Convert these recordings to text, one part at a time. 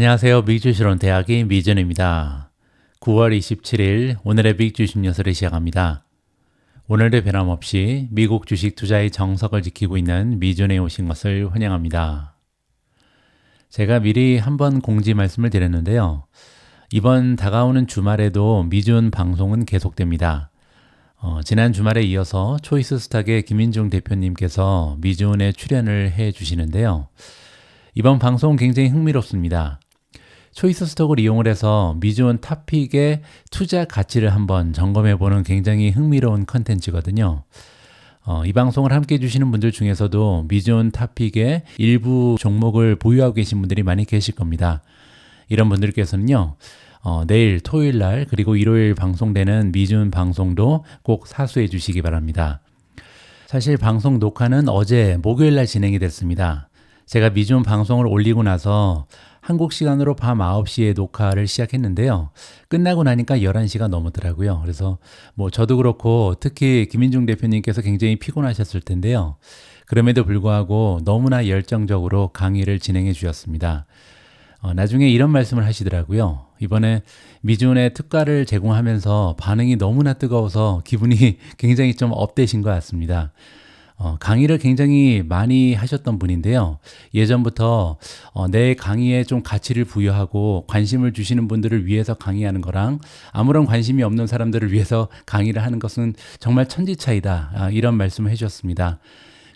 안녕하세요. 미주실론 대학의 미준입니다. 9월 27일 오늘의 빅주식 뉴스를 시작합니다. 오늘도 변함없이 미국 주식 투자의 정석을 지키고 있는 미준에 오신 것을 환영합니다. 제가 미리 한번 공지 말씀을 드렸는데요. 이번 다가오는 주말에도 미준 방송은 계속됩니다. 지난 주말에 이어서 초이스 스탁의 김인중 대표님께서 미준에 출연을 해 주시는데요. 이번 방송 굉장히 흥미롭습니다. 초이스 스톡을 이용을 해서 미준 탑픽의 투자 가치를 한번 점검해보는 굉장히 흥미로운 컨텐츠거든요. 이 방송을 함께 해주시는 분들 중에서도 미준 탑픽의 일부 종목을 보유하고 계신 분들이 많이 계실 겁니다. 이런 분들께서는요. 내일 토요일 날 그리고 일요일 방송되는 미준 방송도 꼭 사수해 주시기 바랍니다. 사실 방송 녹화는 어제 목요일 날 진행이 됐습니다. 제가 미준 방송을 올리고 나서 한국 시간으로 밤 9시에 녹화를 시작했는데요. 끝나고 나니까 11시가 넘었더라고요. 그래서 저도 그렇고 특히 김인중 대표님께서 굉장히 피곤하셨을 텐데요. 그럼에도 불구하고 너무나 열정적으로 강의를 진행해 주셨습니다. 나중에 이런 말씀을 하시더라고요. 이번에 미준의 특가를 제공하면서 반응이 너무나 뜨거워서 기분이 굉장히 좀 업되신 것 같습니다. 강의를 굉장히 많이 하셨던 분인데요. 예전부터 내 강의에 좀 가치를 부여하고 관심을 주시는 분들을 위해서 강의하는 거랑 아무런 관심이 없는 사람들을 위해서 강의를 하는 것은 정말 천지차이다. 이런 말씀을 해주셨습니다.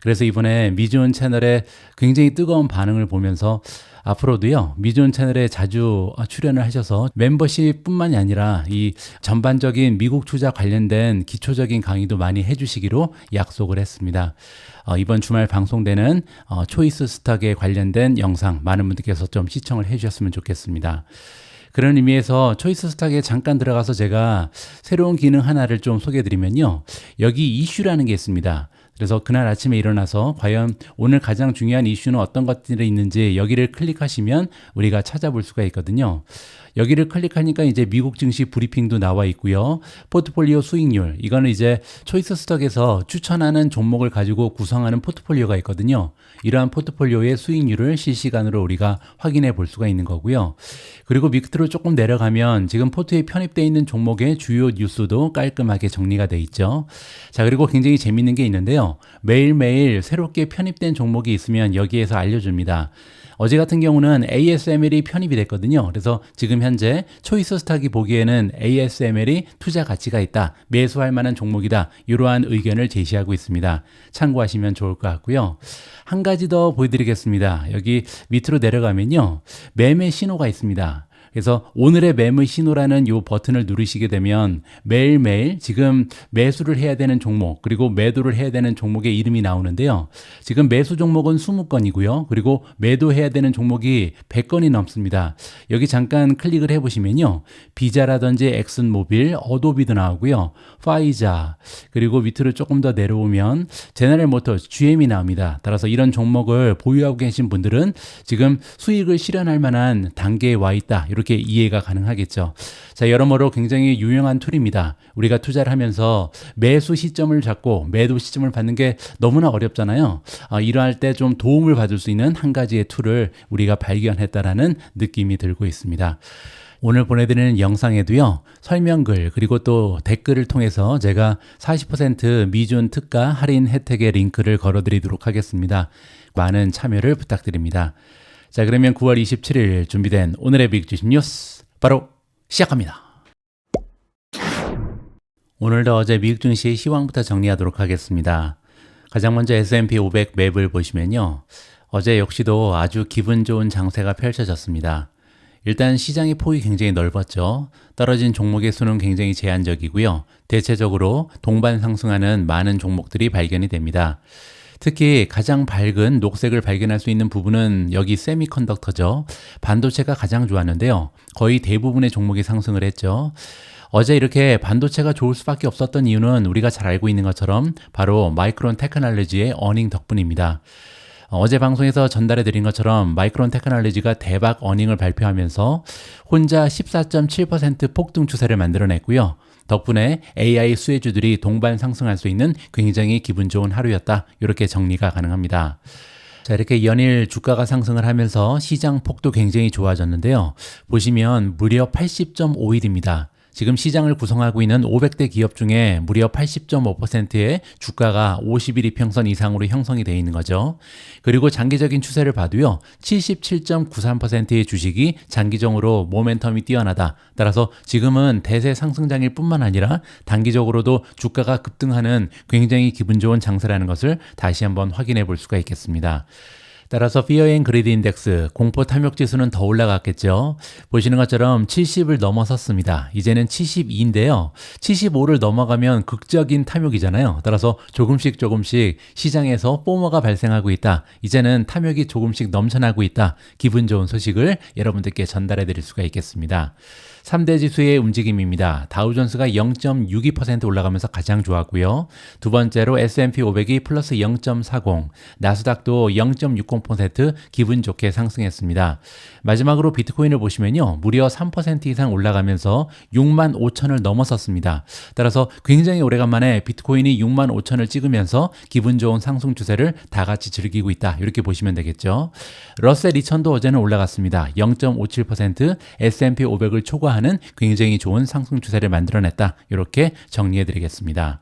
그래서 이번에 미준 채널에 굉장히 뜨거운 반응을 보면서 앞으로도요, 미준 채널에 자주 출연을 하셔서 멤버십 뿐만이 아니라 이 전반적인 미국 투자 관련된 기초적인 강의도 많이 해주시기로 약속을 했습니다. 이번 주말 방송되는 초이스 스탁에 관련된 영상 많은 분들께서 좀 시청을 해주셨으면 좋겠습니다. 그런 의미에서 초이스 스탁에 잠깐 들어가서 제가 새로운 기능 하나를 좀 소개해드리면요. 여기 이슈라는 게 있습니다. 그래서 그날 아침에 일어나서 과연 오늘 가장 중요한 이슈는 어떤 것들이 있는지 여기를 클릭하시면 우리가 찾아볼 수가 있거든요. 여기를 클릭하니까 이제 미국 증시 브리핑도 나와 있고요. 포트폴리오 수익률, 이거는 이제 초이스 스톡에서 추천하는 종목을 가지고 구성하는 포트폴리오가 있거든요. 이러한 포트폴리오의 수익률을 실시간으로 우리가 확인해 볼 수가 있는 거고요. 그리고 밑으로 조금 내려가면 지금 포트에 편입되어 있는 종목의 주요 뉴스도 깔끔하게 정리가 돼 있죠. 자, 그리고 굉장히 재밌는 게 있는데요. 매일매일 새롭게 편입된 종목이 있으면 여기에서 알려줍니다. 어제 같은 경우는 ASML이 편입이 됐거든요. 그래서 지금 현재 초이스 스탁이 보기에는 ASML이 투자 가치가 있다. 매수할 만한 종목이다. 이러한 의견을 제시하고 있습니다. 참고하시면 좋을 것 같고요. 한 가지 더 보여드리겠습니다. 여기 밑으로 내려가면요. 매매 신호가 있습니다. 그래서 오늘의 매매 신호라는 이 버튼을 누르시게 되면 매일매일 지금 매수를 해야 되는 종목 그리고 매도를 해야 되는 종목의 이름이 나오는데요. 지금 매수 종목은 20건이고요. 그리고 매도해야 되는 종목이 100건이 넘습니다. 여기 잠깐 클릭을 해보시면요. 비자라든지 엑슨모빌, 어도비도 나오고요. 파이자 그리고 밑으로 조금 더 내려오면 제너럴 모터스, GM이 나옵니다. 따라서 이런 종목을 보유하고 계신 분들은 지금 수익을 실현할 만한 단계에 와 있다. 이렇게 이해가 가능하겠죠. 자, 여러모로 굉장히 유용한 툴입니다. 우리가 투자를 하면서 매수 시점을 잡고 매도 시점을 받는 게 너무나 어렵잖아요. 이러할 때 좀 도움을 받을 수 있는 한 가지의 툴을 우리가 발견했다라는 느낌이 들고 있습니다. 오늘 보내드리는 영상에도요, 설명글 그리고 또 댓글을 통해서 제가 40% 미준 특가 할인 혜택의 링크를 걸어드리도록 하겠습니다. 많은 참여를 부탁드립니다. 자, 그러면 9월 27일 준비된 오늘의 빅주식 뉴스 바로 시작합니다. 오늘도 어제 미국 증시의 시황부터 정리하도록 하겠습니다. 가장 먼저 S&P 500 맵을 보시면요. 어제 역시도 아주 기분 좋은 장세가 펼쳐졌습니다. 일단 시장의 폭이 굉장히 넓었죠. 떨어진 종목의 수는 굉장히 제한적이고요. 대체적으로 동반 상승하는 많은 종목들이 발견이 됩니다. 특히 가장 밝은 녹색을 발견할 수 있는 부분은 여기 세미컨덕터죠. 반도체가 가장 좋았는데요. 거의 대부분의 종목이 상승을 했죠. 어제 이렇게 반도체가 좋을 수밖에 없었던 이유는 우리가 잘 알고 있는 것처럼 바로 마이크론 테크놀로지의 어닝 덕분입니다. 어제 방송에서 전달해 드린 것처럼 마이크론 테크놀로지가 대박 어닝을 발표하면서 혼자 14.7% 폭등 추세를 만들어냈고요. 덕분에 AI 수혜주들이 동반 상승할 수 있는 굉장히 기분 좋은 하루였다. 이렇게 정리가 가능합니다. 자, 이렇게 연일 주가가 상승을 하면서 시장 폭도 굉장히 좋아졌는데요. 보시면 무려 80.5일입니다. 지금 시장을 구성하고 있는 500대 기업 중에 무려 80.5%의 주가가 50일 이평선 이상으로 형성이 되어 있는 거죠. 그리고 장기적인 추세를 봐도요. 77.93%의 주식이 장기적으로 모멘텀이 뛰어나다. 따라서 지금은 대세 상승장일 뿐만 아니라 단기적으로도 주가가 급등하는 굉장히 기분 좋은 장세라는 것을 다시 한번 확인해 볼 수가 있겠습니다. 따라서 Fear and Greed 인덱스, 공포 탐욕 지수는 더 올라갔겠죠. 보시는 것처럼 70을 넘어섰습니다. 이제는 72인데요. 75를 넘어가면 극적인 탐욕이잖아요. 따라서 조금씩 시장에서 포모가 발생하고 있다. 이제는 탐욕이 조금씩 넘쳐나고 있다. 기분 좋은 소식을 여러분들께 전달해 드릴 수가 있겠습니다. 3대 지수의 움직임입니다. 다우존스가 0.62% 올라가면서 가장 좋았고요. 두 번째로 S&P 500이 플러스 0.40, 나스닥도 0.60% 기분 좋게 상승했습니다. 마지막으로 비트코인을 보시면요. 무려 3% 이상 올라가면서 6만 5천을 넘어섰습니다. 따라서 굉장히 오래간만에 비트코인이 6만 5천을 찍으면서 기분 좋은 상승 추세를 다 같이 즐기고 있다. 이렇게 보시면 되겠죠. 러셀 2000도 어제는 올라갔습니다. 0.57% S&P 500을 초과하는 굉장히 좋은 상승 추세를 만들어냈다. 이렇게 정리해 드리겠습니다.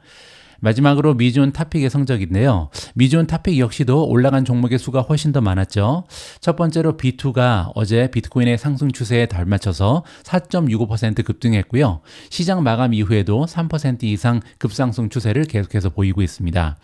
마지막으로 미주온 탑픽의 성적인데요. 미주온 탑픽 역시도 올라간 종목의 수가 훨씬 더 많았죠. 첫 번째로 B2가 어제 비트코인의 상승 추세에 덜맞춰서 4.65% 급등했고요. 시장 마감 이후에도 3% 이상 급상승 추세를 계속해서 보이고 있습니다.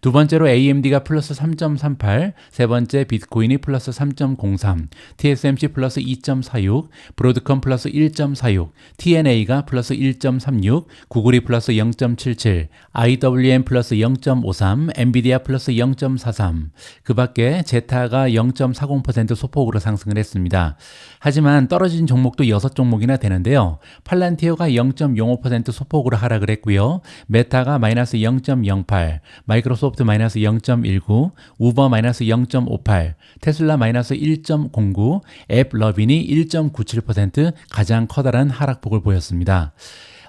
두 번째로 AMD가 플러스 3.38, 세 번째 비트코인이 플러스 3.03, TSMC 플러스 2.46, 브로드컴 플러스 1.46, TNA가 플러스 1.36, 구글이 플러스 0.77, IWM 플러스 0.53, 엔비디아 플러스 0.43, 그 밖에 제타가 0.40% 소폭으로 상승을 했습니다. 하지만 떨어진 종목도 6종목이나 되는데요. 팔란티어가 0.05% 소폭으로 하락을 했고요. 메타가 마이너스 0.08, 마이크로소프트 마이너스 0.19, 우버 마이너스 0.58, 테슬라 마이너스 1.09, 앱 러빈이 1.97% 가장 커다란 하락폭을 보였습니다.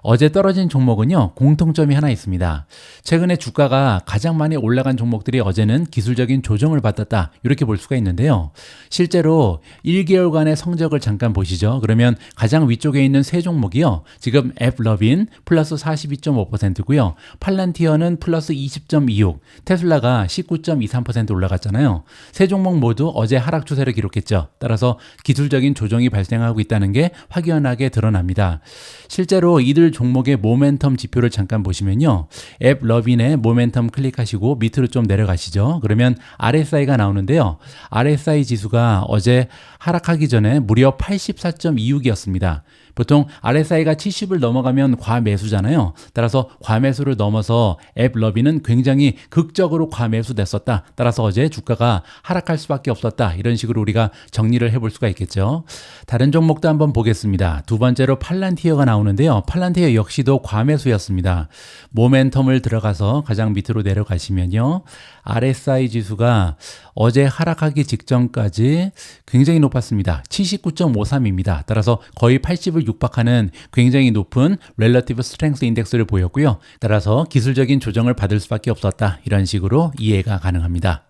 어제 떨어진 종목은요, 공통점이 하나 있습니다. 최근에 주가가 가장 많이 올라간 종목들이 어제는 기술적인 조정을 받았다. 이렇게 볼 수가 있는데요. 실제로 1개월간의 성적을 잠깐 보시죠. 그러면 가장 위쪽에 있는 세 종목이요. 지금 앱러빈 플러스 42.5%고요. 팔란티어는 플러스 20.26, 테슬라가 19.23% 올라갔잖아요. 세 종목 모두 어제 하락 추세를 기록했죠. 따라서 기술적인 조정이 발생하고 있다는 게 확연하게 드러납니다. 실제로 이들 종목의 모멘텀 지표를 잠깐 보시면요. 앱 러빈의 모멘텀 클릭하시고 밑으로 좀 내려가시죠. 그러면 RSI가 나오는데요. RSI 지수가 어제 하락하기 전에 무려 84.26이었습니다. 보통 RSI가 70을 넘어가면 과매수잖아요. 따라서 과매수를 넘어서 앱 러빈은 굉장히 극적으로 과매수 됐었다. 따라서 어제 주가가 하락할 수밖에 없었다. 이런 식으로 우리가 정리를 해볼 수가 있겠죠. 다른 종목도 한번 보겠습니다. 두 번째로 팔란티어가 나오는데요. 팔란티어 역시도 과매수였습니다. 모멘텀을 들어가서 가장 밑으로 내려가시면요. RSI 지수가 어제 하락하기 직전까지 굉장히 높았습니다. 79.53입니다. 따라서 거의 80을 육박하는 굉장히 높은 렐러티브 스트렝스 인덱스를 보였고요. 따라서 기술적인 조정을 받을 수밖에 없었다. 이런 식으로 이해가 가능합니다.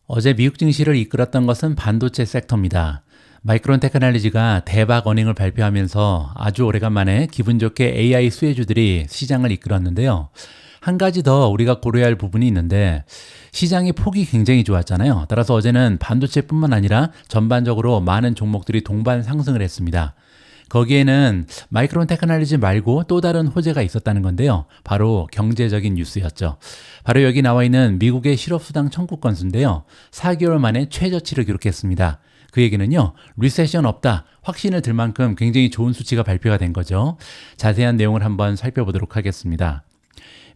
어제 미국 증시를 이끌었던 것은 반도체 섹터입니다. 마이크론 테크놀로지가 대박 어닝을 발표하면서 아주 오래간만에 기분 좋게 AI 수혜주들이 시장을 이끌었는데요. 한 가지 더 우리가 고려해야 할 부분이 있는데 시장의 폭이 굉장히 좋았잖아요. 따라서 어제는 반도체뿐만 아니라 전반적으로 많은 종목들이 동반 상승을 했습니다. 거기에는 마이크론 테크놀로지 말고 또 다른 호재가 있었다는 건데요. 바로 경제적인 뉴스였죠. 바로 여기 나와 있는 미국의 실업수당 청구 건수인데요. 4개월 만에 최저치를 기록했습니다. 그 얘기는요, 리세션 없다, 확신을 들 만큼 굉장히 좋은 수치가 발표가 된 거죠. 자세한 내용을 한번 살펴보도록 하겠습니다.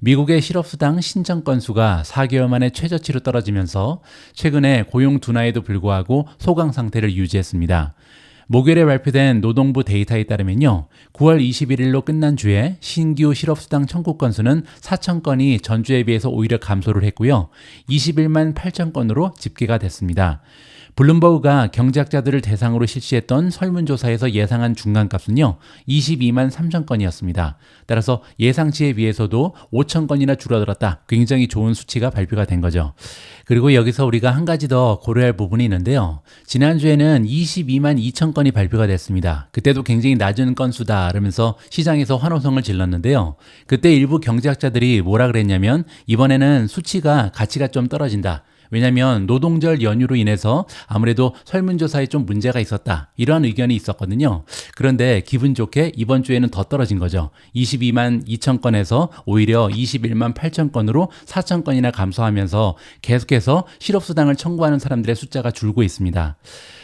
미국의 실업수당 신청 건수가 4개월 만에 최저치로 떨어지면서 최근에 고용 둔화에도 불구하고 소강 상태를 유지했습니다. 목요일에 발표된 노동부 데이터에 따르면요. 9월 21일로 끝난 주에 신규 실업수당 청구 건수는 4천 건이 전주에 비해서 오히려 감소를 했고요. 21만 8천 건으로 집계가 됐습니다. 블룸버그가 경제학자들을 대상으로 실시했던 설문조사에서 예상한 중간값은요, 22만 3천 건이었습니다. 따라서 예상치에 비해서도 5천 건이나 줄어들었다. 굉장히 좋은 수치가 발표가 된 거죠. 그리고 여기서 우리가 한 가지 더 고려할 부분이 있는데요. 지난주에는 22만 2천 건이 발표가 됐습니다. 그때도 굉장히 낮은 건수다 그러면서 시장에서 환호성을 질렀는데요. 그때 일부 경제학자들이 뭐라 그랬냐면 이번에는 수치가 가치가 좀 떨어진다. 왜냐하면 노동절 연휴로 인해서 아무래도 설문조사에 좀 문제가 있었다. 이러한 의견이 있었거든요. 그런데 기분 좋게 이번 주에는 더 떨어진 거죠. 22만 2천 건에서 오히려 21만 8천 건으로 4천 건이나 감소하면서 계속해서 실업수당을 청구하는 사람들의 숫자가 줄고 있습니다.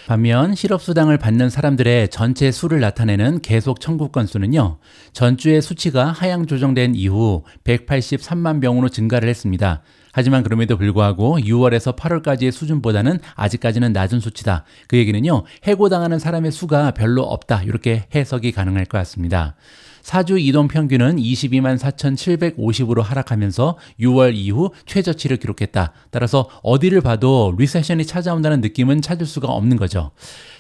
반면 실업수당을 받는 사람들의 전체 수를 나타내는 계속 청구 건수는요. 전주에 수치가 하향 조정된 이후 183만 명으로 증가를 했습니다. 하지만 그럼에도 불구하고 6월에서 8월까지의 수준보다는 아직까지는 낮은 수치다. 그 얘기는요. 해고당하는 사람의 수가 별로 없다. 이렇게 해석이 가능할 것 같습니다. 4주 이동 평균은 22만 4,750으로 하락하면서 6월 이후 최저치를 기록했다. 따라서 어디를 봐도 리세션이 찾아온다는 느낌은 찾을 수가 없는 거죠.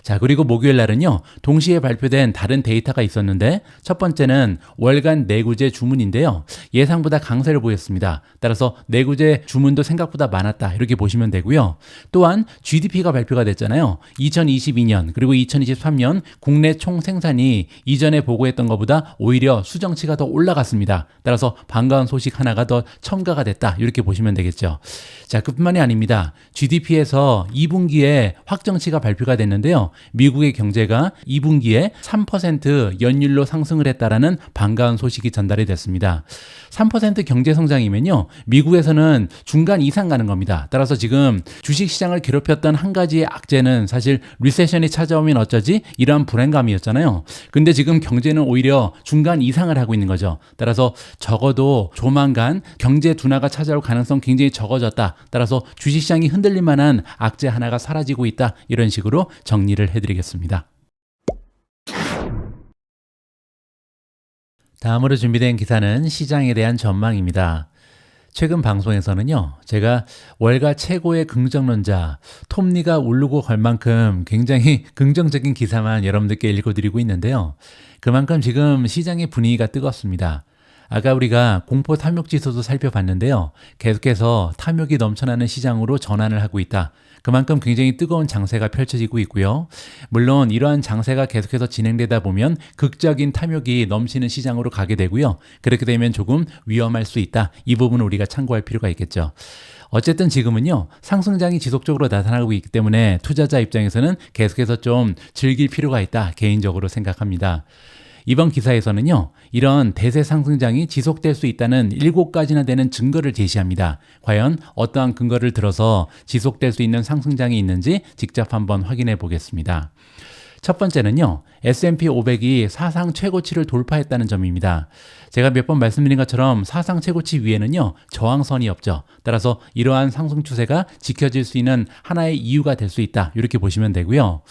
자, 그리고 목요일 날은요. 동시에 발표된 다른 데이터가 있었는데 첫 번째는 월간 내구재 주문인데요. 예상보다 강세를 보였습니다. 따라서 내구재 주문도 생각보다 많았다. 이렇게 보시면 되고요. 또한 GDP가 발표가 됐잖아요. 2022년 그리고 2023년 국내 총 생산이 이전에 보고했던 것보다 오히려 수정치가 더 올라갔습니다. 따라서 반가운 소식 하나가 더 첨가가 됐다. 이렇게 보시면 되겠죠. 자, 그뿐만이 아닙니다. GDP에서 2분기에 확정치가 발표가 됐는데요. 미국의 경제가 2분기에 3% 연율로 상승을 했다라는 반가운 소식이 전달이 됐습니다. 3% 경제 성장이면요. 미국에서는 중간 이상 가는 겁니다. 따라서 지금 주식시장을 괴롭혔던 한 가지의 악재는 사실 리세션이 찾아오면 어쩌지? 이러한 불안감이었잖아요. 근데 지금 경제는 오히려 중간 이상을 하고 있는 거죠. 따라서 적어도 조만간 경제 둔화가 찾아올 가능성 굉장히 적어졌다. 따라서 주식시장이 흔들릴 만한 악재 하나가 사라지고 있다. 이런 식으로 정리를 해드리겠습니다. 다음으로 준비된 기사는 시장에 대한 전망입니다. 최근 방송에서는요, 제가 월가 최고의 긍정론자 톱니가 울르고 걸 만큼 굉장히 긍정적인 기사만 여러분들께 읽어드리고 있는데요. 그만큼 지금 시장의 분위기가 뜨겁습니다. 아까 우리가 공포 탐욕 지수도 살펴봤는데요. 계속해서 탐욕이 넘쳐나는 시장으로 전환을 하고 있다. 그만큼 굉장히 뜨거운 장세가 펼쳐지고 있고요. 물론 이러한 장세가 계속해서 진행되다 보면 극적인 탐욕이 넘치는 시장으로 가게 되고요. 그렇게 되면 조금 위험할 수 있다. 이 부분을 우리가 참고할 필요가 있겠죠. 어쨌든 지금은요. 상승장이 지속적으로 나타나고 있기 때문에 투자자 입장에서는 계속해서 좀 즐길 필요가 있다. 개인적으로 생각합니다. 이번 기사에서는요. 이런 대세 상승장이 지속될 수 있다는 7가지나 되는 증거를 제시합니다. 과연 어떠한 근거를 들어서 지속될 수 있는 상승장이 있는지 직접 한번 확인해 보겠습니다. 첫 번째는요. S&P 500이 사상 최고치를 돌파했다는 점입니다. 제가 몇 번 말씀드린 것처럼 사상 최고치 위에는요. 저항선이 없죠. 따라서 이러한 상승 추세가 지켜질 수 있는 하나의 이유가 될 수 있다. 이렇게 보시면 되고요.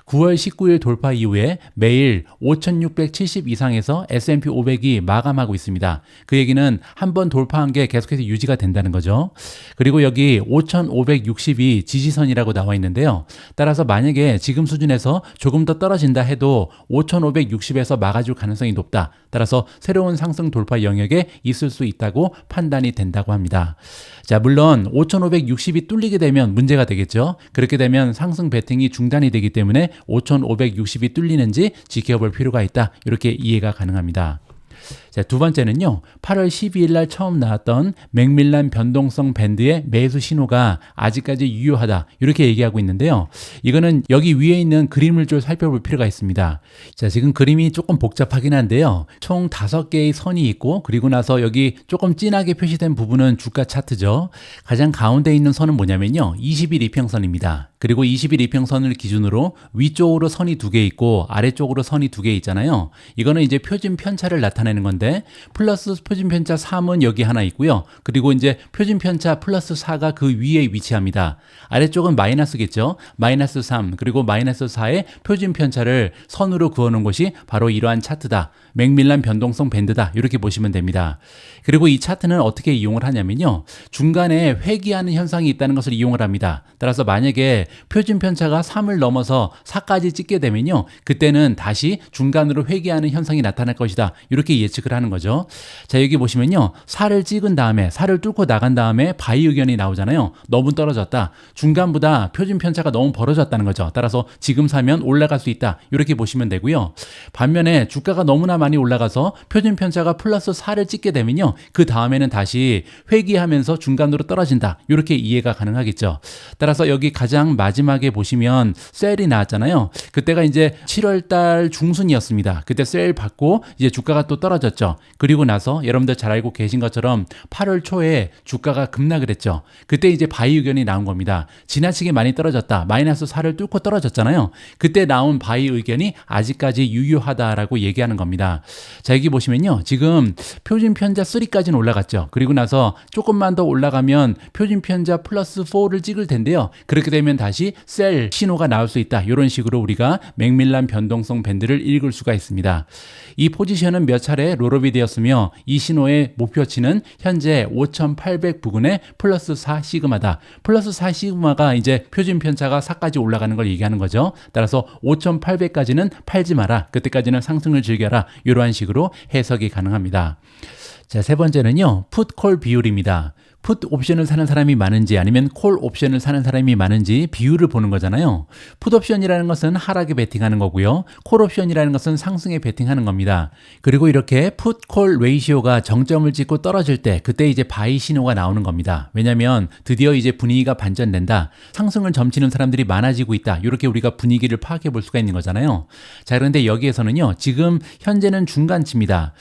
9월 19일 돌파 이후에 매일 5,670 이상에서 S&P 500이 마감하고 있습니다. 그 얘기는 한 번 돌파한 게 계속해서 유지가 된다는 거죠. 그리고 여기 5,560이 지지선이라고 나와 있는데요. 따라서 만약에 지금 수준에서 조금 더 떨어진다 해도 5,560에서 막아줄 가능성이 높다. 따라서 새로운 상승 돌파 영역에 있을 수 있다고 판단이 된다고 합니다. 자, 물론 5,560이 뚫리게 되면 문제가 되겠죠. 그렇게 되면 상승 배팅이 중단이 되기 때문에 5,560이 뚫리는지 지켜볼 필요가 있다. 이렇게 이해가 가능합니다. 자, 두 번째는요. 8월 12일 날 처음 나왔던 맥밀란 변동성 밴드의 매수 신호가 아직까지 유효하다. 이렇게 얘기하고 있는데요. 이거는 여기 위에 있는 그림을 좀 살펴볼 필요가 있습니다. 자, 지금 그림이 조금 복잡하긴 한데요. 총 5개의 선이 있고 그리고 나서 여기 조금 진하게 표시된 부분은 주가 차트죠. 가장 가운데 있는 선은 뭐냐면요. 20일 이평선입니다. 그리고 20일 이평선을 기준으로 위쪽으로 선이 2개 있고 아래쪽으로 선이 2개 있잖아요. 이거는 이제 표준 편차를 나타내는 건데 나오는데 플러스 표준편차 3은 여기 하나 있고요. 그리고 이제 표준편차 플러스 4가 그 위에 위치합니다. 아래쪽은 마이너스겠죠. 마이너스 3 그리고 마이너스 4의 표준편차를 선으로 그어놓은 것이 바로 이러한 차트다. 맥밀란 변동성 밴드다. 이렇게 보시면 됩니다. 그리고 이 차트는 어떻게 이용을 하냐면요. 중간에 회귀하는 현상이 있다는 것을 이용을 합니다. 따라서 만약에 표준편차가 3을 넘어서 4까지 찍게 되면요. 그때는 다시 중간으로 회귀하는 현상이 나타날 것이다. 이렇게 예측을 하는 거죠. 자, 여기 보시면요. 4를 찍은 다음에 4를 뚫고 나간 다음에 바이 의견이 나오잖아요. 너무 떨어졌다. 중간보다 표준편차가 너무 벌어졌다는 거죠. 따라서 지금 사면 올라갈 수 있다. 이렇게 보시면 되고요. 반면에 주가가 너무나 많이 올라가서 표준편차가 플러스 4를 찍게 되면요. 그 다음에는 다시 회귀하면서 중간으로 떨어진다. 이렇게 이해가 가능하겠죠. 따라서 여기 가장 마지막에 보시면 셀이 나왔잖아요. 그때가 이제 7월 달 중순이었습니다. 그때 셀 받고 이제 주가가 또 떨어졌죠. 그리고 나서 여러분들 잘 알고 계신 것처럼 8월 초에 주가가 급락을 했죠. 그때 이제 바이 의견이 나온 겁니다. 지나치게 많이 떨어졌다. 마이너스 4를 뚫고 떨어졌잖아요. 그때 나온 바이 의견이 아직까지 유효하다라고 얘기하는 겁니다. 자, 여기 보시면요. 지금 표준편차 3까지는 올라갔죠. 그리고 나서 조금만 더 올라가면 표준편차 플러스 4를 찍을 텐데요. 그렇게 되면 다시 셀 신호가 나올 수 있다. 이런 식으로 우리가 맥밀란 변동성 밴드를 읽을 수가 있습니다. 이 포지션은 몇 차례 롤업이 되었으며 이 신호의 목표치는 현재 5,800 부근에 플러스 4 시그마다. 플러스 4 시그마가 이제 표준편차가 4까지 올라가는 걸 얘기하는 거죠. 따라서 5,800까지는 팔지 마라. 그때까지는 상승을 즐겨라. 이러한 식으로 해석이 가능합니다. 자, 세 번째는요. 풋콜 비율입니다. 풋 옵션을 사는 사람이 많은지 아니면 콜 옵션을 사는 사람이 많은지 비율을 보는 거잖아요. 풋 옵션이라는 것은 하락에 베팅하는 거고요. 콜 옵션이라는 것은 상승에 베팅하는 겁니다. 그리고 이렇게 풋, 콜 레이시오가 정점을 찍고 떨어질 때 그때 이제 바이 신호가 나오는 겁니다. 왜냐하면 드디어 이제 분위기가 반전된다. 상승을 점치는 사람들이 많아지고 있다. 이렇게 우리가 분위기를 파악해 볼 수가 있는 거잖아요. 자, 그런데 여기에서는요. 지금 현재는 중간치입니다.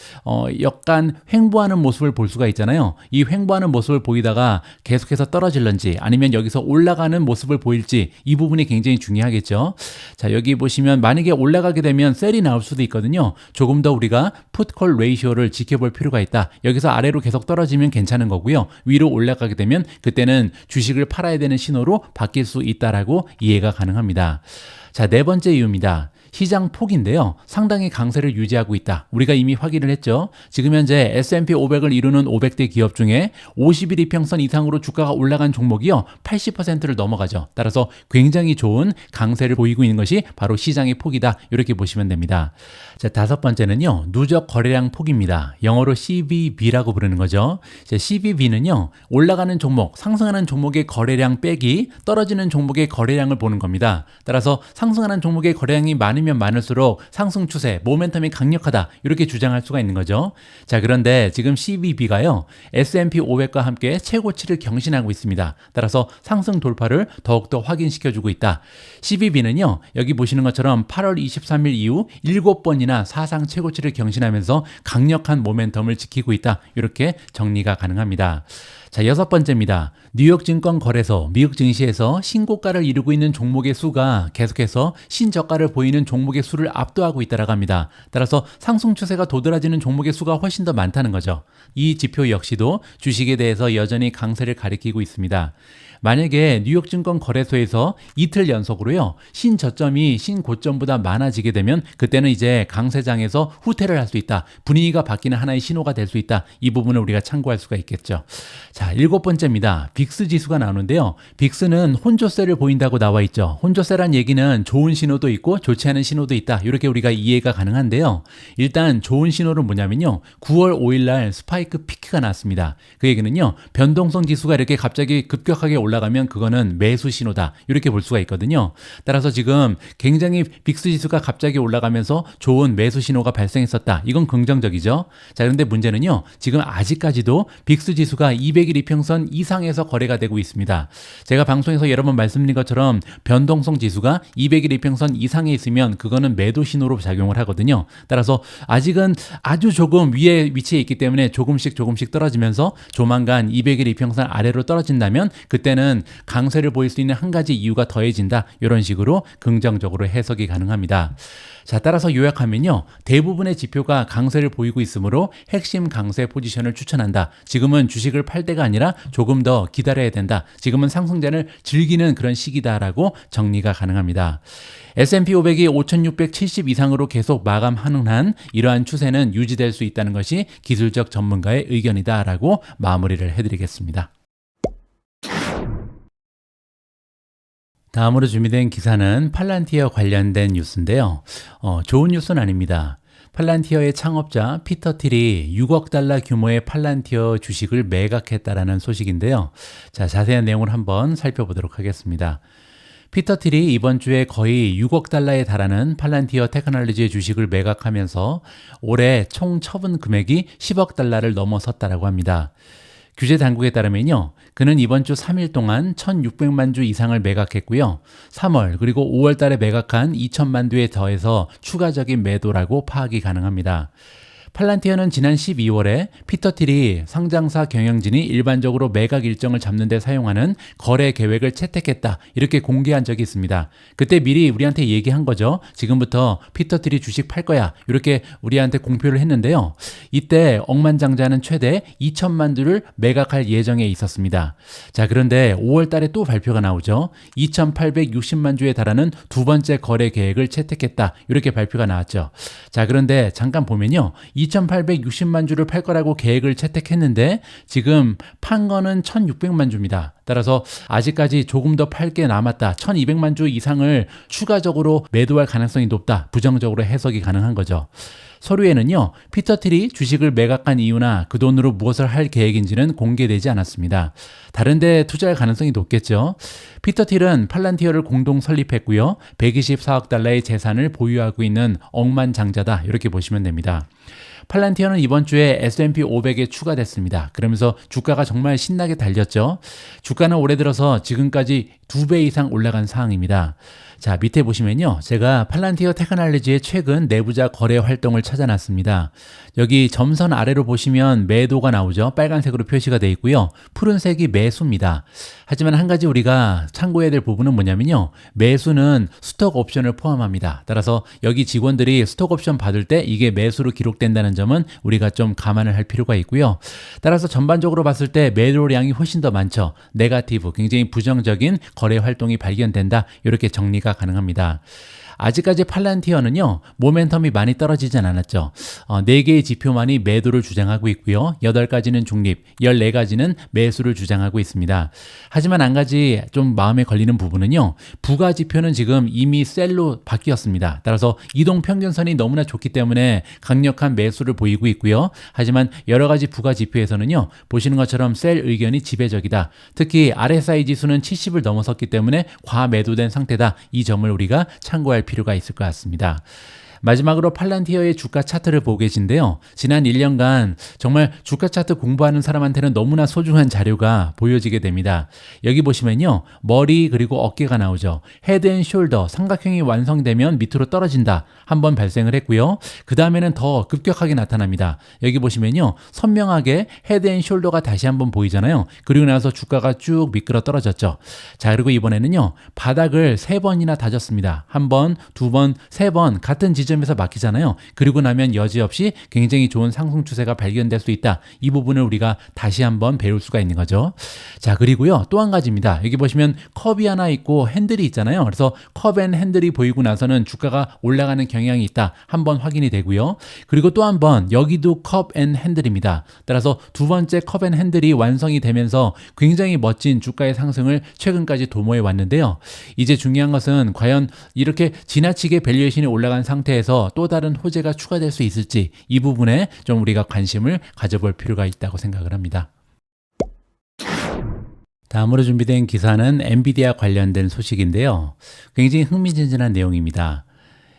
약간 횡보하는 모습을 볼 수가 있잖아요. 이 횡보하는 모습을 보이다가 계속해서 떨어질런지 아니면 여기서 올라가는 모습을 보일지 이 부분이 굉장히 중요하겠죠. 자, 여기 보시면 만약에 올라가게 되면 셀이 나올 수도 있거든요. 조금 더 우리가 풋콜 레이시오를 지켜볼 필요가 있다. 여기서 아래로 계속 떨어지면 괜찮은 거고요. 위로 올라가게 되면 그때는 주식을 팔아야 되는 신호로 바뀔 수 있다라고 이해가 가능합니다. 자, 네 번째 이유입니다. 시장 폭인데요. 상당히 강세를 유지하고 있다. 우리가 이미 확인을 했죠. 지금 현재 S&P 500을 이루는 500대 기업 중에 50일 이평선 이상으로 주가가 올라간 종목이요. 80%를 넘어가죠. 따라서 굉장히 좋은 강세를 보이고 있는 것이 바로 시장의 폭이다. 이렇게 보시면 됩니다. 자, 다섯 번째는요. 누적 거래량 폭입니다. 영어로 CBB라고 부르는 거죠. 자, CBB는요. 올라가는 종목, 상승하는 종목의 거래량 빼기 떨어지는 종목의 거래량을 보는 겁니다. 따라서 상승하는 종목의 거래량이 많으면 많을수록 상승 추세, 모멘텀이 강력하다. 이렇게 주장할 수가 있는 거죠. 자, 그런데 지금 CBB가요. S&P 500과 함께 최고치를 경신하고 있습니다. 따라서 상승 돌파를 더욱더 확인시켜주고 있다. CBB는요. 여기 보시는 것처럼 8월 23일 이후 7번이나 사상 최고치를 경신하면서 강력한 모멘텀을 지키고 있다. 이렇게 정리가 가능합니다. 자, 여섯 번째입니다. 뉴욕 증권 거래소, 미국 증시에서 신고가를 이루고 있는 종목의 수가 계속해서 신저가를 보이는 종목의 수를 압도하고 있다고 합니다. 따라서 상승 추세가 도드라지는 종목의 수가 훨씬 더 많다는 거죠. 이 지표 역시도 주식에 대해서 여전히 강세를 가리키고 있습니다. 만약에 뉴욕 증권 거래소에서 이틀 연속으로요. 신저점이 신고점보다 많아지게 되면 그때는 이제 강세장에서 후퇴를 할 수 있다. 분위기가 바뀌는 하나의 신호가 될 수 있다. 이 부분을 우리가 참고할 수가 있겠죠. 자, 일곱 번째입니다. 빅스 지수가 나오는데요. 빅스는 혼조세를 보인다고 나와 있죠. 혼조세란 얘기는 좋은 신호도 있고 좋지 않은 신호도 있다. 이렇게 우리가 이해가 가능한데요. 일단 좋은 신호는 뭐냐면요. 9월 5일 날 스파이크 피크가 나왔습니다. 그 얘기는요. 변동성 지수가 이렇게 갑자기 급격하게 올라가면 그거는 매수 신호다. 이렇게 볼 수가 있거든요. 따라서 지금 굉장히 빅스 지수가 갑자기 올라가면서 좋은 매수 신호가 발생했었다. 이건 긍정적이죠. 자, 그런데 문제는요. 지금 아직까지도 빅스 지수가 200일 이평선 이상에서 거래가 되고 있습니다. 제가 방송에서 여러 번 말씀드린 것처럼 변동성 지수가 200일 이평선 이상에 있으면 그거는 매도 신호로 작용을 하거든요. 따라서 아직은 아주 조금 위에 위치해 있기 때문에 조금씩 떨어지면서 조만간 200일 이평선 아래로 떨어진다면 그때는 강세를 보일 수 있는 한 가지 이유가 더해진다. 이런 식으로 긍정적으로 해석이 가능합니다. 자, 따라서 요약하면요. 대부분의 지표가 강세를 보이고 있으므로 핵심 강세 포지션을 추천한다. 지금은 주식을 팔 때가 아니라 조금 더 기다려야 된다. 지금은 상승장을 즐기는 그런 시기다라고 정리가 가능합니다. S&P 500이 5670 이상으로 계속 마감하는 한 이러한 추세는 유지될 수 있다는 것이 기술적 전문가의 의견이다라고 마무리를 해드리겠습니다. 다음으로 준비된 기사는 팔란티어 관련된 뉴스인데요. 좋은 뉴스는 아닙니다. 팔란티어의 창업자 피터 틸이 6억 달러 규모의 팔란티어 주식을 매각했다라는 소식인데요. 자, 자세한 내용을 한번 살펴보도록 하겠습니다. 피터 틸이 이번 주에 거의 6억 달러에 달하는 팔란티어 테크놀로지의 주식을 매각하면서 올해 총 처분 금액이 10억 달러를 넘어섰다고 합니다. 규제 당국에 따르면요, 그는 이번 주 3일 동안 1,600만 주 이상을 매각했고요. 3월 그리고 5월 달에 매각한 2천만 주에 더해서 추가적인 매도라고 파악이 가능합니다. 팔란티어는 지난 12월에 피터 틸이 상장사 경영진이 일반적으로 매각 일정을 잡는 데 사용하는 거래 계획을 채택했다, 이렇게 공개한 적이 있습니다. 그때 미리 우리한테 얘기한 거죠. 지금부터 피터 틸이 주식 팔 거야, 이렇게 우리한테 공표를 했는데요. 이때 억만장자는 최대 2천만 주를 매각할 예정에 있었습니다. 자, 그런데 5월 달에 또 발표가 나오죠. 2,860만 주에 달하는 두 번째 거래 계획을 채택했다, 이렇게 발표가 나왔죠. 자, 그런데 잠깐 보면요, 2,860만 주를 팔 거라고 계획을 채택했는데 지금 판 거는 1,600만 주입니다. 따라서 아직까지 조금 더 팔 게 남았다. 1,200만 주 이상을 추가적으로 매도할 가능성이 높다. 부정적으로 해석이 가능한 거죠. 서류에는요, 피터 틸이 주식을 매각한 이유나 그 돈으로 무엇을 할 계획인지는 공개되지 않았습니다. 다른 데 투자할 가능성이 높겠죠. 피터 틸은 팔란티어를 공동 설립했고요. 124억 달러의 재산을 보유하고 있는 억만장자다, 이렇게 보시면 됩니다. 팔란티어는 이번 주에 S&P 500에 추가됐습니다. 그러면서 주가가 정말 신나게 달렸죠. 주가는 올해 들어서 지금까지 2배 이상 올라간 상황입니다. 자, 밑에 보시면요, 제가 팔란티어 테크놀로지의 최근 내부자 거래 활동을 찾아놨습니다. 여기 점선 아래로 보시면 매도가 나오죠. 빨간색으로 표시가 되어 있고요. 푸른색이 매수입니다. 하지만 한 가지 우리가 참고해야 될 부분은 뭐냐면요, 매수는 스톡 옵션을 포함합니다. 따라서 여기 직원들이 스톡 옵션 받을 때 이게 매수로 기록된다는 점은 우리가 좀 감안을 할 필요가 있고요. 따라서 전반적으로 봤을 때 매도량이 훨씬 더 많죠. 네거티브, 굉장히 부정적인 거래 활동이 발견된다, 이렇게 정리가 가능합니다. 아직까지 팔란티어는요, 모멘텀이 많이 떨어지진 않았죠. 4개의 지표만이 매도를 주장하고 있고요. 8가지는 중립, 14가지는 매수를 주장하고 있습니다. 하지만 한 가지 좀 마음에 걸리는 부분은요, 부가 지표는 지금 이미 셀로 바뀌었습니다. 따라서 이동 평균선이 너무나 좋기 때문에 강력한 매수를 보이고 있고요. 하지만 여러 가지 부가 지표에서는요, 보시는 것처럼 셀 의견이 지배적이다. 특히 RSI 지수는 70을 넘어섰기 때문에 과매도된 상태다. 이 점을 우리가 참고할 필요가 있을 것 같습니다. 마지막으로 팔란티어의 주가 차트를 보고 계신데요. 지난 1년간 정말 주가 차트 공부하는 사람한테는 너무나 소중한 자료가 보여지게 됩니다. 여기 보시면요, 머리 그리고 어깨가 나오죠. 헤드 앤 숄더, 삼각형이 완성되면 밑으로 떨어진다, 한번 발생을 했고요. 그 다음에는 더 급격하게 나타납니다. 여기 보시면요, 선명하게 헤드 앤 숄더가 다시 한번 보이잖아요. 그리고 나서 주가가 쭉 미끄러 떨어졌죠. 자, 그리고 이번에는요, 바닥을 3번이나 다졌습니다. 1번, 2번, 3번 같은 지점에서 막히잖아요. 그리고 나면 여지없이 굉장히 좋은 상승 추세가 발견될 수 있다. 이 부분을 우리가 다시 한번 배울 수가 있는 거죠. 자, 그리고요, 또 한 가지입니다. 여기 보시면 컵이 하나 있고 핸들이 있잖아요. 그래서 컵 앤 핸들이 보이고 나서는 주가가 올라가는 경향이 있다, 한번 확인이 되고요. 그리고 또 한 번 여기도 컵 앤 핸들입니다. 따라서 두 번째 컵 앤 핸들이 완성이 되면서 굉장히 멋진 주가의 상승을 최근까지 도모해 왔는데요. 이제 중요한 것은 과연 이렇게 지나치게 밸류에이션이 올라간 상태에서 또 다른 호재가 추가될 수 있을지, 이 부분에 좀 우리가 관심을 가져볼 필요가 있다고 생각을 합니다. 다음으로 준비된 기사는 엔비디아 관련된 소식인데요. 굉장히 흥미진진한 내용입니다.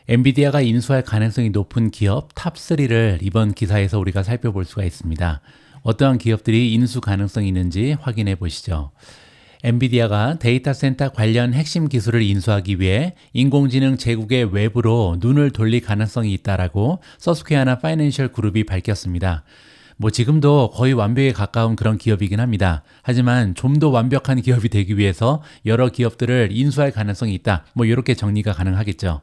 엔비디아가 인수할 가능성이 높은 기업 탑3를 이번 기사에서 우리가 살펴볼 수가 있습니다. 어떠한 기업들이 인수 가능성이 있는지 확인해 보시죠. 엔비디아가 데이터 센터 관련 핵심 기술을 인수하기 위해 인공지능 제국의 외부로 눈을 돌릴 가능성이 있다라고 서스퀘어나 파이낸셜 그룹이 밝혔습니다. 지금도 거의 완벽에 가까운 그런 기업이긴 합니다. 하지만 좀 더 완벽한 기업이 되기 위해서 여러 기업들을 인수할 가능성이 있다. 이렇게 정리가 가능하겠죠.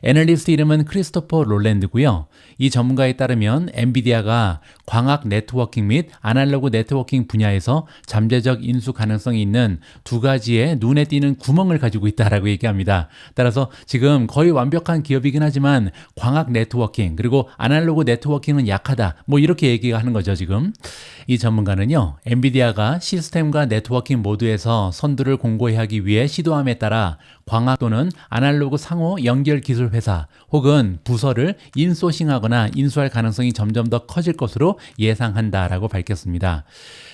애널리스트 이름은 크리스토퍼 롤랜드고요. 이 전문가에 따르면 엔비디아가 광학 네트워킹 및 아날로그 네트워킹 분야에서 잠재적 인수 가능성이 있는 두 가지의 눈에 띄는 구멍을 가지고 있다라고 얘기합니다. 따라서 지금 거의 완벽한 기업이긴 하지만 광학 네트워킹 그리고 아날로그 네트워킹은 약하다. 뭐 이렇게 얘기하는 거죠, 지금. 이 전문가는요, 엔비디아가 시스템과 네트워킹 모두에서 선두를 공고히 하기 위해 시도함에 따라 광학 또는 아날로그 상호 연결 기술 회사 혹은 부서를 인소싱하거나 인수할 가능성이 점점 더 커질 것으로 예상한다라고 밝혔습니다.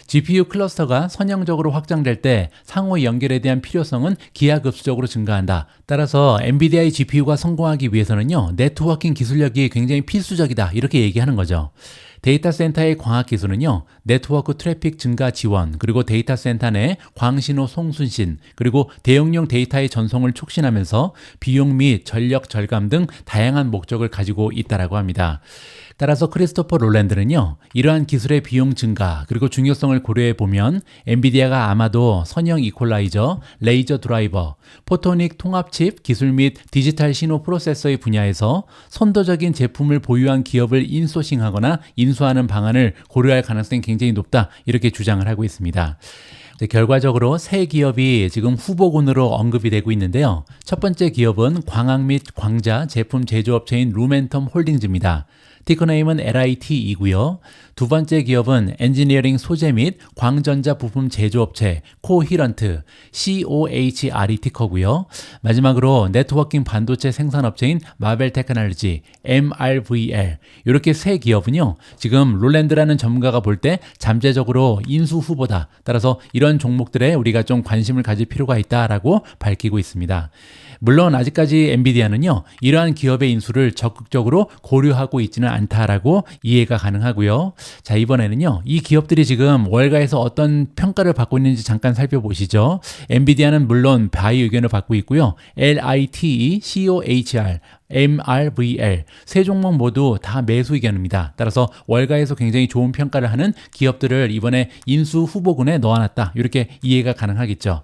GPU 클러스터가 선형적으로 확장될 때 상호 연결에 대한 필요성은 기하급수적으로 증가한다. 따라서 엔비디아의 GPU가 성공하기 위해서는요, 네트워킹 기술력이 굉장히 필수적이다. 이렇게 얘기하는 거죠. 데이터 센터의 광학 기술은요, 네트워크 트래픽 증가 지원, 그리고 데이터 센터 내 광신호 송순신, 그리고 대용량 데이터의 전송을 촉진하면서 비용 및 전력 절감 등 다양한 목적을 가지고 있다라고 합니다. 따라서 크리스토퍼 롤랜드는요, 이러한 기술의 비용 증가 그리고 중요성을 고려해 보면 엔비디아가 아마도 선형 이퀄라이저, 레이저 드라이버, 포토닉 통합칩 기술 및 디지털 신호 프로세서의 분야에서 선도적인 제품을 보유한 기업을 인소싱하거나 인수하는 방안을 고려할 가능성이 굉장히 높다, 이렇게 주장을 하고 있습니다. 결과적으로 세 기업이 지금 후보군으로 언급이 되고 있는데요. 첫 번째 기업은 광학 및 광자 제품 제조업체인 루멘텀 홀딩즈입니다. 티커네임은 LIT이고요. 두 번째 기업은 엔지니어링 소재 및 광전자 부품 제조업체 코히런트 COHR이 티커고요. 마지막으로 네트워킹 반도체 생산업체인 마벨 테크놀로지 MRVL, 이렇게 세 기업은요, 지금 롤랜드라는 전문가가 볼 때 잠재적으로 인수 후보다. 따라서 이런 종목들에 우리가 좀 관심을 가질 필요가 있다라고 밝히고 있습니다. 물론 아직까지 엔비디아는요, 이러한 기업의 인수를 적극적으로 고려하고 있지는 않다라고 이해가 가능하고요. 자, 이번에는요, 이 기업들이 지금 월가에서 어떤 평가를 받고 있는지 잠깐 살펴보시죠. 엔비디아는 물론 바이 의견을 받고 있고요. LITE, COHR, MRVL 세 종목 모두 다 매수 의견입니다. 따라서 월가에서 굉장히 좋은 평가를 하는 기업들을 이번에 인수 후보군에 넣어놨다, 이렇게 이해가 가능하겠죠.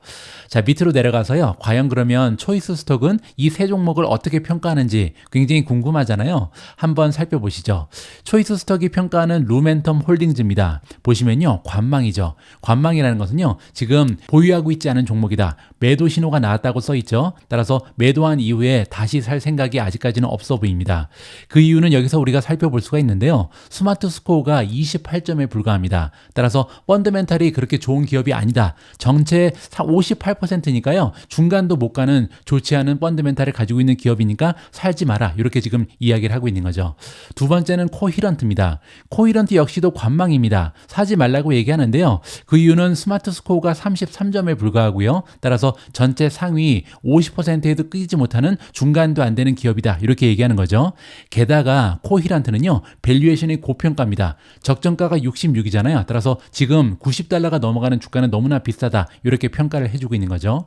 자, 밑으로 내려가서요, 과연 그러면 초이스 스톡은 이 세 종목을 어떻게 평가하는지 굉장히 궁금하잖아요. 한번 살펴보시죠. 초이스 스톡이 평가하는 루멘텀 홀딩즈입니다. 보시면요, 관망이죠. 관망이라는 것은요, 지금 보유하고 있지 않은 종목이다. 매도 신호가 나왔다고 써있죠. 따라서 매도한 이후에 다시 살 생각이 아직까지는 없어 보입니다. 그 이유는 여기서 우리가 살펴볼 수가 있는데요. 스마트 스코어가 28점에 불과합니다. 따라서 펀더멘탈이 그렇게 좋은 기업이 아니다. 전체 58%니까요. 중간도 못 가는 좋지 않은 펀더멘탈을 가지고 있는 기업이니까 살지 마라, 이렇게 지금 이야기를 하고 있는 거죠. 두 번째는 코히런트입니다. 코히런트 역시도 관망입니다. 사지 말라고 얘기하는데요. 그 이유는 스마트 스코어가 33점에 불과하고요. 따라서 전체 상위 50%에도 끼지 못하는 중간도 안 되는 기업이다, 이렇게 얘기하는 거죠. 게다가 코히런트는요, 밸류에이션이 고평가입니다. 적정가가 66이잖아요. 따라서 지금 $90가 넘어가는 주가는 너무나 비싸다, 이렇게 평가를 해주고 있는 거죠.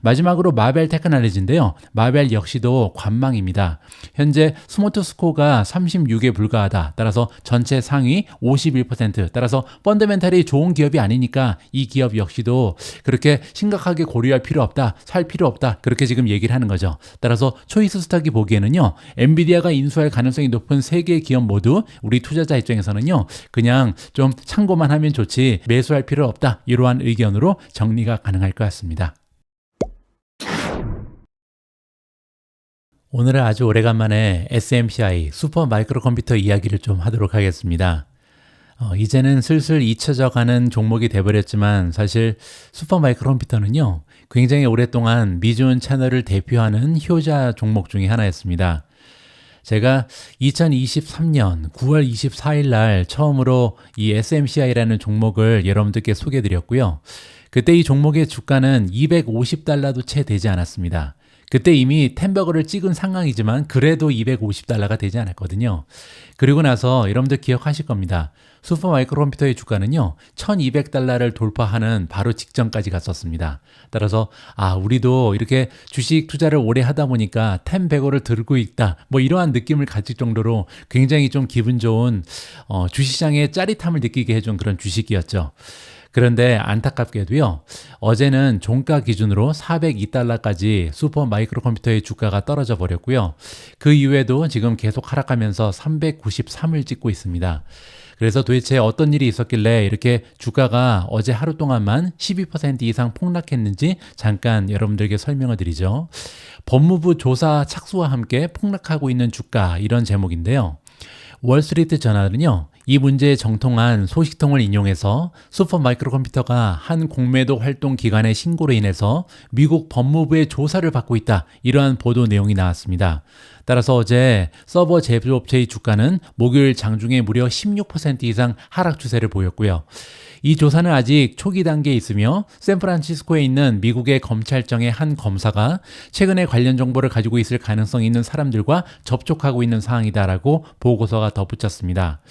마지막으로 마벨 테크놀로지인데요. 마벨 역시도 관망입니다. 현재 스마트 스코어가 36에 불과하다. 따라서 전체 상위 51%. 따라서 펀더멘탈이 좋은 기업이 아니니까 이 기업 역시도 그렇게 심각하게 고려할 필요 없다, 살 필요 없다, 그렇게 지금 얘기를 하는 거죠. 따라서 초이스 스탁이 보기에는요, 엔비디아가 인수할 가능성이 높은 세 개의 기업 모두 우리 투자자 입장에서는요, 그냥 좀 참고만 하면 좋지 매수할 필요 없다, 이러한 의견으로 정리가 가능할 것 같습니다. 오늘은 아주 오래간만에 SMCI 슈퍼 마이크로 컴퓨터 이야기를 좀 하도록 하겠습니다. 이제는 슬슬 잊혀져가는 종목이 돼버렸지만 사실 슈퍼 마이크로 컴퓨터는요, 굉장히 오랫동안 미주은 채널을 대표하는 효자 종목 중에 하나였습니다. 제가 2023년 9월 24일 날 처음으로 이 SMCI라는 종목을 여러분들께 소개해드렸고요. 그때 이 종목의 주가는 $250도 채 되지 않았습니다. 그때 이미 템버거를 찍은 상황이지만 그래도 $250가 되지 않았거든요. 그리고 나서 여러분들 기억하실 겁니다. 슈퍼 마이크로 컴퓨터의 주가는요, $1200를 돌파하는 바로 직전까지 갔었습니다. 따라서 우리도 이렇게 주식 투자를 오래 하다 보니까 템버거를 들고 있다, 뭐 이러한 느낌을 가질 정도로 굉장히 좀 기분 좋은 주식시장의 짜릿함을 느끼게 해준 그런 주식이었죠. 그런데 안타깝게도요, 어제는 종가 기준으로 402달러까지 슈퍼 마이크로 컴퓨터의 주가가 떨어져 버렸고요. 그 이후에도 지금 계속 하락하면서 393을 찍고 있습니다. 그래서 도대체 어떤 일이 있었길래 이렇게 주가가 어제 하루 동안만 12% 이상 폭락했는지 잠깐 여러분들에게 설명을 드리죠. 법무부 조사 착수와 함께 폭락하고 있는 주가, 이런 제목인데요. 월스트리트 저널은요, 이 문제에 정통한 소식통을 인용해서 슈퍼 마이크로 컴퓨터가 한 공매도 활동 기관의 신고로 인해서 미국 법무부의 조사를 받고 있다, 이러한 보도 내용이 나왔습니다. 따라서 어제 서버 제조업체의 주가는 목요일 장중에 무려 16% 이상 하락 추세를 보였고요. 이 조사는 아직 초기 단계에 있으며 샌프란시스코에 있는 미국의 검찰청의 한 검사가 최근에 관련 정보를 가지고 있을 가능성이 있는 사람들과 접촉하고 있는 사항이다라고 보고서가 덧붙였습니다.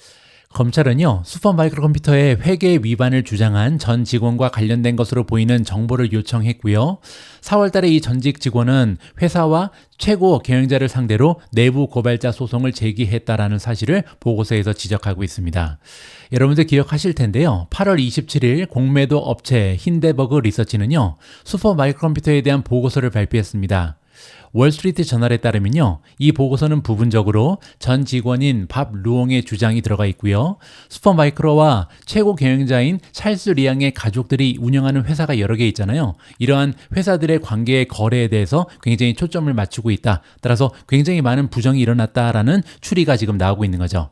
검찰은요, 슈퍼 마이크로 컴퓨터의 회계 위반을 주장한 전 직원과 관련된 것으로 보이는 정보를 요청했고요. 4월 달에 이 전직 직원은 회사와 최고 경영자를 상대로 내부 고발자 소송을 제기했다라는 사실을 보고서에서 지적하고 있습니다. 여러분들 기억하실 텐데요. 8월 27일 공매도 업체 힌데버그 리서치는요, 슈퍼 마이크로 컴퓨터에 대한 보고서를 발표했습니다. 월스트리트 저널에 따르면요, 이 보고서는 부분적으로 전 직원인 밥 루옹의 주장이 들어가 있고요. 슈퍼마이크로와 최고 경영자인 찰스 리앙의 가족들이 운영하는 회사가 여러 개 있잖아요. 이러한 회사들의 관계의 거래에 대해서 굉장히 초점을 맞추고 있다. 따라서 굉장히 많은 부정이 일어났다라는 추리가 지금 나오고 있는 거죠.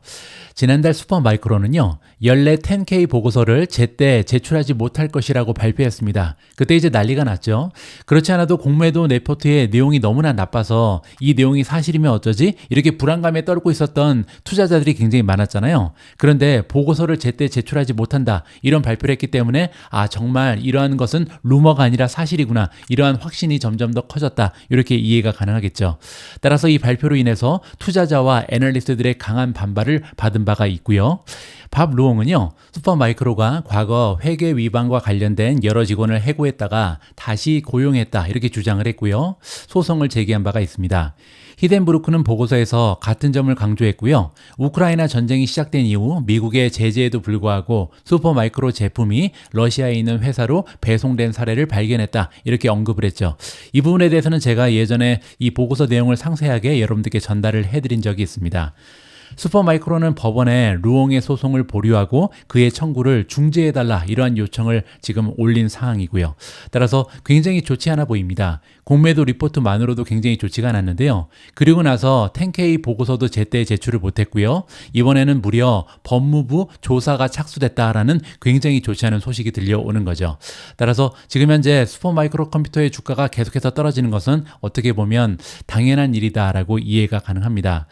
지난달 슈퍼마이크로는요, 연례 10K 보고서를 제때 제출하지 못할 것이라고 발표했습니다. 그때 이제 난리가 났죠. 그렇지 않아도 공매도 레포트의 내용이 너무나 나빠서 이 내용이 사실이면 어쩌지? 이렇게 불안감에 떨고 있었던 투자자들이 굉장히 많았잖아요. 그런데 보고서를 제때 제출하지 못한다, 이런 발표를 했기 때문에 정말 이러한 것은 루머가 아니라 사실이구나, 이러한 확신이 점점 더 커졌다, 이렇게 이해가 가능하겠죠. 따라서 이 발표로 인해서 투자자와 애널리스트들의 강한 반발을 받은 바가 있고요. 밥 루옹은요, 슈퍼마이크로가 과거 회계 위반과 관련된 여러 직원을 해고했다가 다시 고용했다, 이렇게 주장을 했고요. 소송을 제기한 바가 있습니다. 히덴브루크는 보고서에서 같은 점을 강조했고요. 우크라이나 전쟁이 시작된 이후 미국의 제재에도 불구하고 슈퍼마이크로 제품이 러시아에 있는 회사로 배송된 사례를 발견했다, 이렇게 언급을 했죠. 이 부분에 대해서는 제가 예전에 이 보고서 내용을 상세하게 여러분들께 전달을 해드린 적이 있습니다. 슈퍼마이크로는 법원에 루옹의 소송을 보류하고 그의 청구를 중지해달라, 이러한 요청을 지금 올린 사항이고요. 따라서 굉장히 좋지 않아 보입니다. 공매도 리포트만으로도 굉장히 좋지가 않았는데요. 그리고 나서 10K 보고서도 제때 제출을 못했고요. 이번에는 무려 법무부 조사가 착수됐다라는 굉장히 좋지 않은 소식이 들려오는 거죠. 따라서 지금 현재 슈퍼마이크로 컴퓨터의 주가가 계속해서 떨어지는 것은 어떻게 보면 당연한 일이다라고 이해가 가능합니다.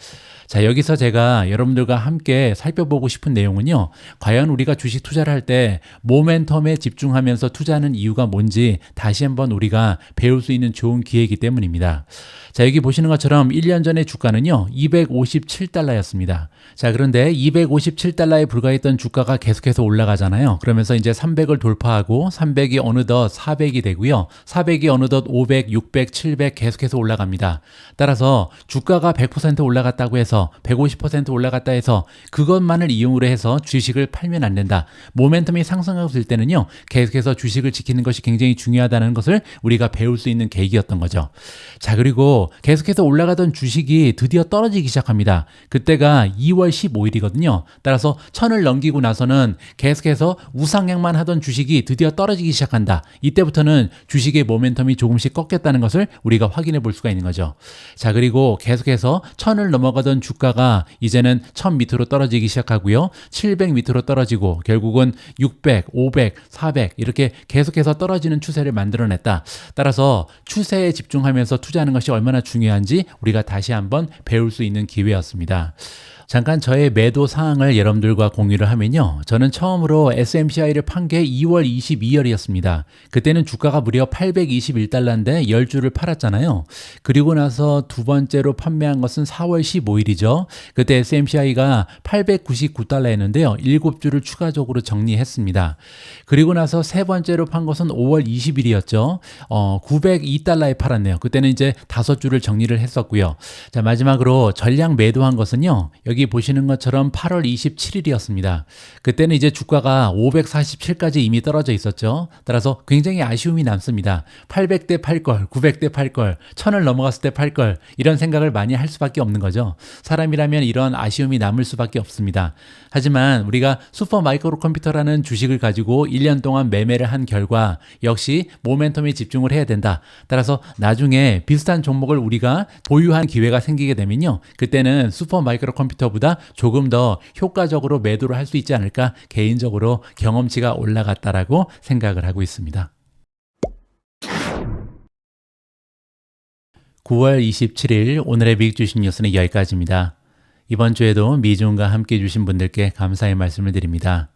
자, 여기서 제가 여러분들과 함께 살펴보고 싶은 내용은요, 과연 우리가 주식 투자를 할 때 모멘텀에 집중하면서 투자하는 이유가 뭔지 다시 한번 우리가 배울 수 있는 좋은 기회이기 때문입니다. 자, 여기 보시는 것처럼 1년 전의 주가는요, 257달러였습니다. 자, 그런데 257달러에 불과했던 주가가 계속해서 올라가잖아요. 그러면서 이제 300을 돌파하고 300이 어느덧 400이 되고요. 400이 어느덧 500, 600, 700 계속해서 올라갑니다. 따라서 주가가 100% 올라갔다고 해서 150% 올라갔다 해서 그것만을 이용으로 해서 주식을 팔면 안 된다. 모멘텀이 상승하고 있을 때는요, 계속해서 주식을 지키는 것이 굉장히 중요하다는 것을 우리가 배울 수 있는 계기였던 거죠. 자, 그리고 계속해서 올라가던 주식이 드디어 떨어지기 시작합니다. 그때가 2월 15일이거든요. 따라서 1000을 넘기고 나서는 계속해서 우상향만 하던 주식이 드디어 떨어지기 시작한다. 이때부터는 주식의 모멘텀이 조금씩 꺾였다는 것을 우리가 확인해 볼 수가 있는 거죠. 자, 그리고 계속해서 1000을 넘어가던 주가가 이제는 1000 밑으로 떨어지기 시작하고요. 700 밑으로 떨어지고 결국은 600, 500, 400 이렇게 계속해서 떨어지는 추세를 만들어냈다. 따라서 추세에 집중하면서 투자하는 것이 얼마나 중요한지 우리가 다시 한번 배울 수 있는 기회였습니다. 잠깐 저의 매도 사항을 여러분들과 공유를 하면요. 저는 처음으로 SMCI를 판 게 2월 22일이었습니다. 그때는 주가가 무려 821달러인데 10주를 팔았잖아요. 그리고 나서 두 번째로 판매한 것은 4월 15일이죠. 그때 SMCI가 899달러였는데요. 7주를 추가적으로 정리했습니다. 그리고 나서 세 번째로 판 것은 5월 20일이었죠. 902달러에 팔았네요. 그때는 이제 5주를 정리를 했었고요. 자, 마지막으로 전량 매도한 것은요. 여기 여기 보시는 것처럼 8월 27일이었습니다. 그때는 이제 주가가 547까지 이미 떨어져 있었죠. 따라서 굉장히 아쉬움이 남습니다. 800대 팔걸, 900대 팔걸, 1000을 넘어갔을 때 팔걸 이런 생각을 많이 할 수밖에 없는 거죠. 사람이라면 이런 아쉬움이 남을 수밖에 없습니다. 하지만 우리가 슈퍼 마이크로 컴퓨터라는 주식을 가지고 1년 동안 매매를 한 결과 역시 모멘텀에 집중을 해야 된다. 따라서 나중에 비슷한 종목을 우리가 보유한 기회가 생기게 되면요. 그때는 슈퍼 마이크로 컴퓨터보다 조금 더 효과적으로 매도를 할 수 있지 않을까 개인적으로 경험치가 올라갔다라고 생각을 하고 있습니다. 9월 27일 오늘의 미국 주식 뉴스는 여기까지입니다. 이번 주에도 미주은과 함께 해주신 분들께 감사의 말씀을 드립니다.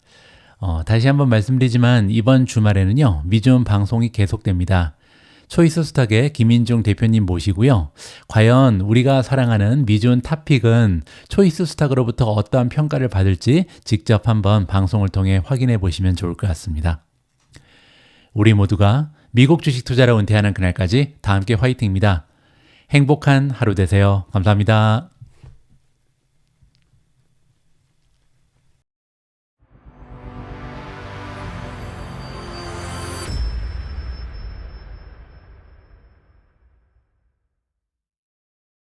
다시 한번 말씀드리지만 이번 주말에는요. 미주은 방송이 계속됩니다. 초이스 스탁의 김인중 대표님 모시고요. 과연 우리가 사랑하는 미주은 탑픽은 초이스 스탁으로부터 어떠한 평가를 받을지 직접 한번 방송을 통해 확인해 보시면 좋을 것 같습니다. 우리 모두가 미국 주식 투자를 은퇴하는 그날까지 다 함께 화이팅입니다. 행복한 하루 되세요. 감사합니다.